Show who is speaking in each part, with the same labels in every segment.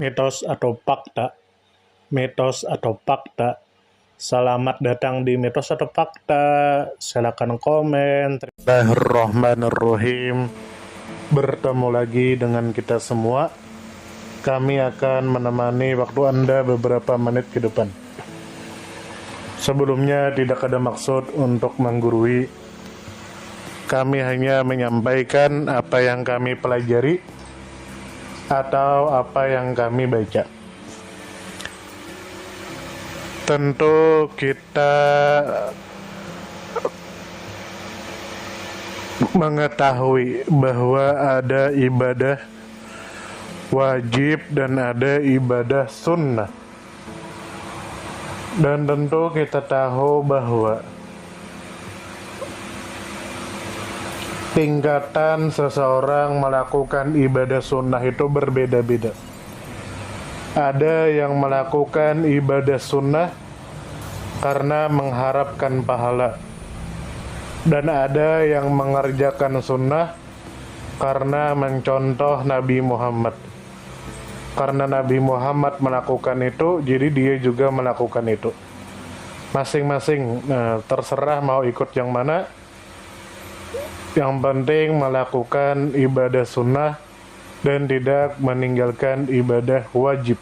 Speaker 1: Mitos atau fakta? Mitos atau fakta? Selamat datang di Mitos atau Fakta. Silakan komen. Bismillahirrahmanirrahim. Bertemu lagi dengan kita semua. Kami akan menemani waktu Anda beberapa menit ke depan. Sebelumnya tidak ada maksud untuk menggurui. Kami hanya menyampaikan apa yang kami pelajari atau apa yang kami baca. Tentu kita mengetahui bahwa ada ibadah wajib dan ada ibadah sunnah. Dan tentu kita tahu bahwa tingkatan seseorang melakukan ibadah sunnah itu berbeda-beda. Ada yang melakukan ibadah sunnah karena mengharapkan pahala, dan ada yang mengerjakan sunnah karena mencontoh Nabi Muhammad. Karena Nabi Muhammad melakukan itu, jadi dia juga melakukan itu. Masing-masing terserah mau ikut yang mana. Yang penting melakukan ibadah sunnah dan tidak meninggalkan ibadah wajib.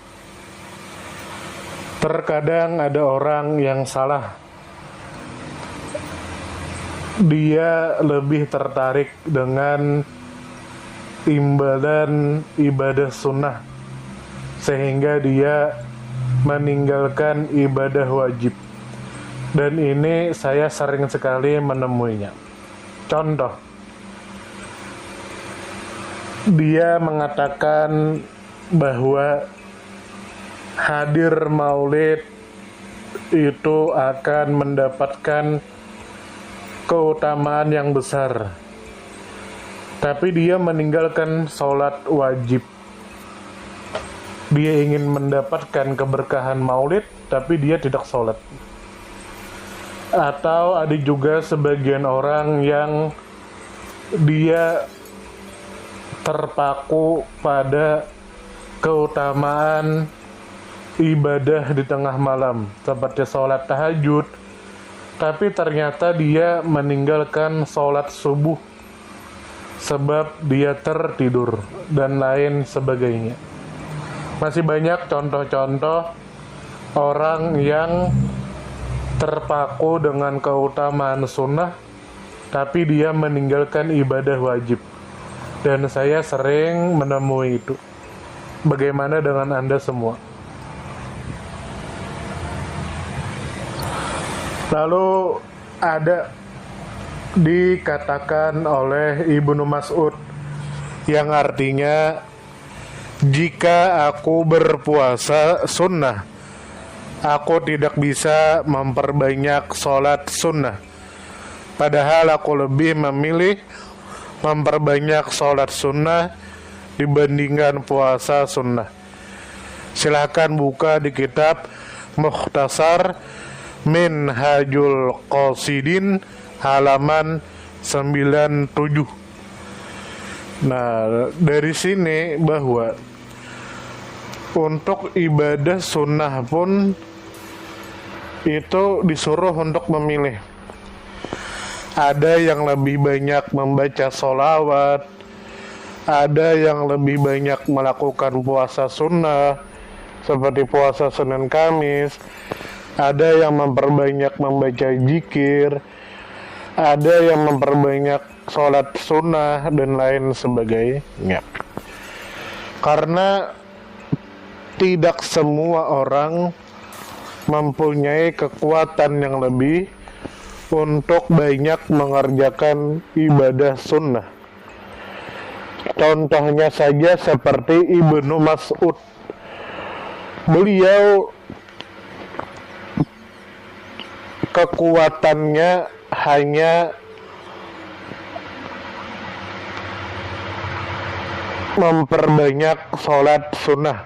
Speaker 1: Terkadang ada orang yang salah. Dia lebih tertarik dengan imbalan ibadah sunnah, sehingga dia meninggalkan ibadah wajib. Dan ini saya sering sekali menemuinya. Contoh, dia mengatakan bahwa hadir maulid itu akan mendapatkan keutamaan yang besar, tapi dia meninggalkan sholat wajib. Dia ingin mendapatkan keberkahan maulid, tapi dia tidak sholat. Atau ada juga sebagian orang yang dia terpaku pada keutamaan ibadah di tengah malam, seperti sholat tahajud, tapi ternyata dia meninggalkan sholat subuh sebab dia tertidur, dan lain sebagainya. Masih banyak contoh-contoh orang yang terpaku dengan keutamaan sunnah, tapi dia meninggalkan ibadah wajib. Dan saya sering menemui itu. Bagaimana dengan Anda semua? Lalu ada dikatakan oleh Ibnu Mas'ud yang artinya, jika aku berpuasa sunnah, aku tidak bisa memperbanyak sholat sunnah. Padahal aku lebih memilih memperbanyak sholat sunnah dibandingkan puasa sunnah. Silahkan buka di kitab Mukhtasar Minhajul Qasidin halaman 97. Nah, dari sini bahwa untuk ibadah sunnah pun itu disuruh untuk memilih. Ada yang lebih banyak membaca sholawat, ada yang lebih banyak melakukan puasa sunnah seperti puasa Senin Kamis, ada yang memperbanyak membaca zikir, ada yang memperbanyak sholat sunnah, dan lain sebagainya. Karena tidak semua orang mempunyai kekuatan yang lebih untuk banyak mengerjakan ibadah sunnah. Contohnya saja seperti Ibnu Mas'ud. Beliau kekuatannya hanya memperbanyak sholat sunnah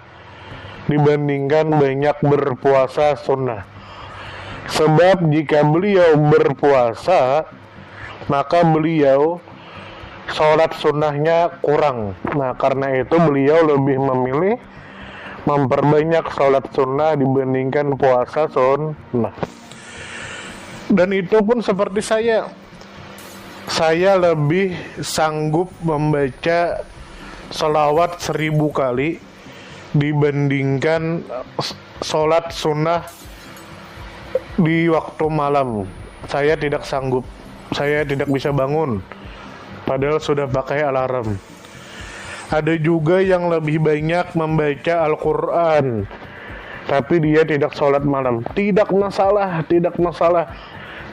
Speaker 1: dibandingkan banyak berpuasa sunnah. Sebab jika beliau berpuasa, maka beliau sholat sunnahnya kurang. Nah, karena itu beliau lebih memilih memperbanyak sholat sunnah dibandingkan puasa sunnah. Dan itu pun seperti saya lebih sanggup membaca sholawat 1000 kali dibandingkan sholat sunnah di waktu malam. Saya tidak sanggup, saya tidak bisa bangun padahal sudah pakai alarm. Ada juga yang lebih banyak membaca Al-Quran tapi dia tidak sholat malam. Tidak masalah.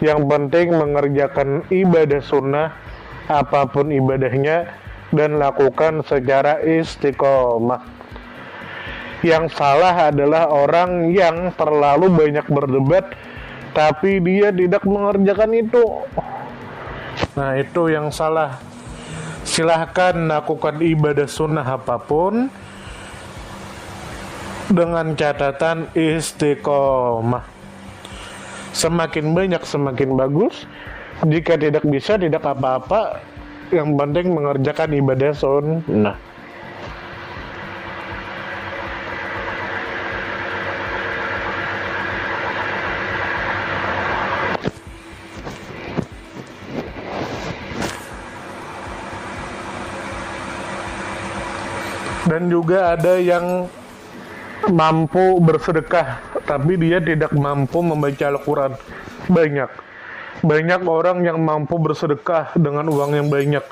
Speaker 1: Yang penting mengerjakan ibadah sunnah apapun ibadahnya dan lakukan secara istiqomah. Yang salah adalah orang yang terlalu banyak berdebat tapi dia tidak mengerjakan itu. Nah, itu yang salah. Silahkan lakukan ibadah sunnah apapun dengan catatan istiqomah. Semakin banyak semakin bagus. Jika tidak bisa, tidak apa-apa. Yang penting mengerjakan ibadah sunnah. Dan juga ada yang mampu bersedekah tapi dia tidak mampu membaca Al-Quran. Banyak orang yang mampu bersedekah dengan uang yang banyak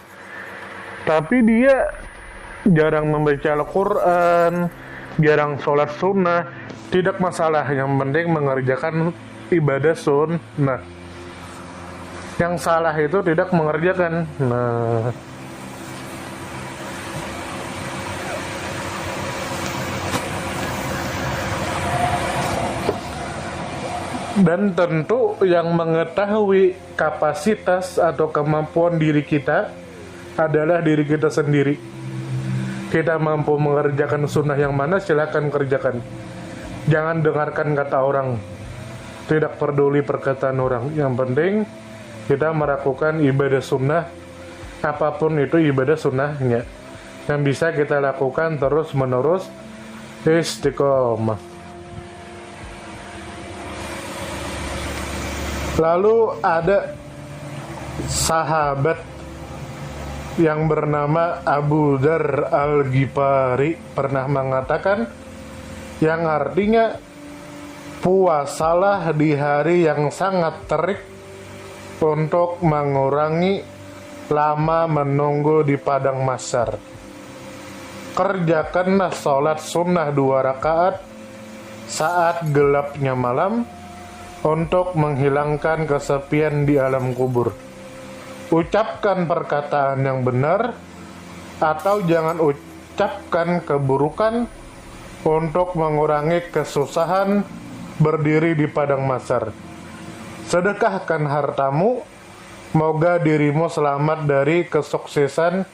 Speaker 1: tapi dia jarang membaca Al-Quran, jarang sholat sunnah. Tidak masalah, yang penting mengerjakan ibadah sunnah. Yang salah itu tidak mengerjakan. Dan tentu yang mengetahui kapasitas atau kemampuan diri kita adalah diri kita sendiri. Kita mampu mengerjakan sunnah yang mana, silakan kerjakan. Jangan dengarkan kata orang. Tidak peduli perkataan orang. Yang penting kita melakukan ibadah sunnah, apapun itu ibadah sunnahnya, yang bisa kita lakukan terus menerus istiqomah. Lalu ada sahabat yang bernama Abu Dzar Al-Ghifari pernah mengatakan, yang artinya puasalah di hari yang sangat terik untuk mengurangi lama menunggu di padang mahsyar. Kerjakanlah sholat sunnah 2 rakaat saat gelapnya malam untuk menghilangkan kesepian di alam kubur. Ucapkan perkataan yang benar atau jangan ucapkan keburukan untuk mengurangi kesusahan berdiri di padang mahsyar. Sedekahkan hartamu, moga dirimu selamat dari kesuksesan.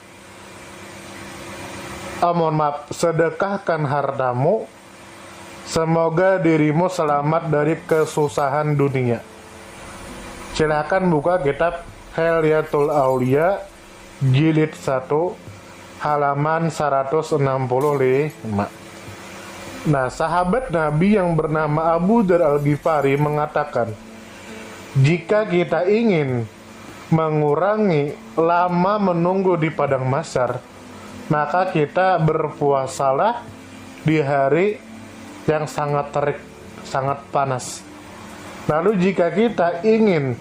Speaker 1: Sedekahkan hartamu, semoga dirimu selamat dari kesusahan dunia. Silakan buka kitab Hilyatul Aulia jilid 1 halaman 165. Nah, sahabat Nabi yang bernama Abu Dzar Al-Ghifari mengatakan, jika kita ingin mengurangi lama menunggu di padang mahsyar, maka kita berpuasalah di hari yang sangat terik, sangat panas. Lalu jika kita ingin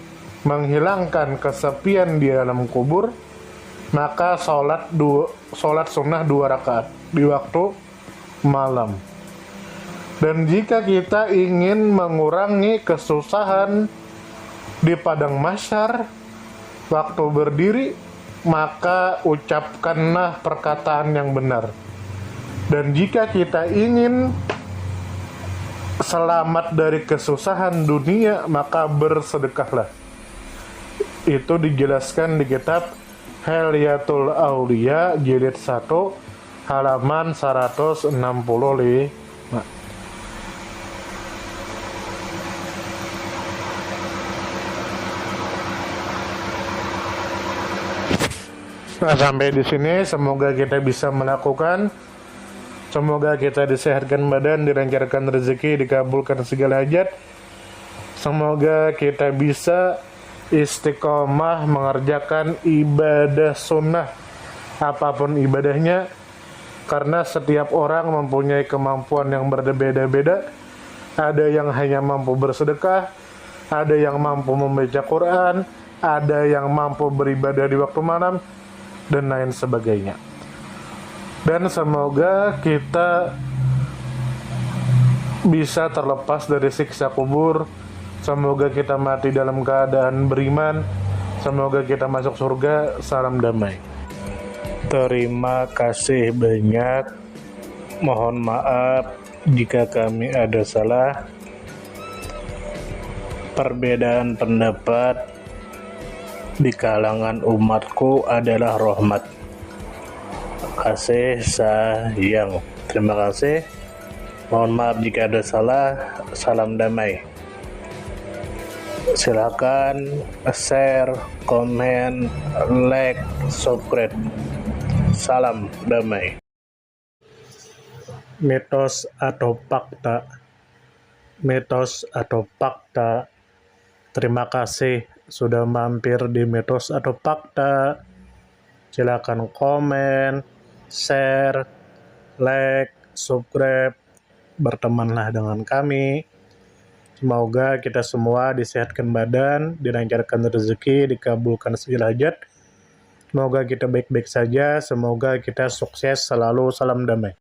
Speaker 1: menghilangkan kesepian di alam kubur, maka sholat sunnah 2 rakaat di waktu malam. Dan jika kita ingin mengurangi kesusahan di padang mahsyar waktu berdiri, maka ucapkanlah perkataan yang benar. Dan jika kita ingin selamat dari kesusahan dunia, maka bersedekahlah. Itu dijelaskan di kitab Hilyatul Aulia jilid 1 halaman 165. Nah, sampai di sini semoga kita bisa melakukan Semoga kita disehatkan badan, dilancarkan rezeki, dikabulkan segala hajat. Semoga kita bisa istiqomah mengerjakan ibadah sunnah, apapun ibadahnya, karena setiap orang mempunyai kemampuan yang berbeda-beda. Ada yang hanya mampu bersedekah, ada yang mampu membaca Quran, ada yang mampu beribadah di waktu malam, dan lain sebagainya. Dan semoga kita bisa terlepas dari siksa kubur. Semoga kita mati dalam keadaan beriman. Semoga kita masuk surga. Salam damai. Terima kasih banyak. Mohon maaf jika kami ada salah. Perbedaan pendapat di kalangan umatku adalah rahmat. Kasih sayang. Terima kasih. Mohon maaf jika ada salah. Salam damai. Silakan share, komen, like, subscribe. Salam damai. Mitos atau fakta? Mitos atau fakta? Terima kasih sudah mampir di Mitos atau Fakta. Silakan komen, share, like, subscribe, bertemanlah dengan kami. Semoga kita semua disehatkan badan, dilancarkan rezeki, dikabulkan segala hajat. Semoga kita baik-baik saja, semoga kita sukses selalu. Salam damai.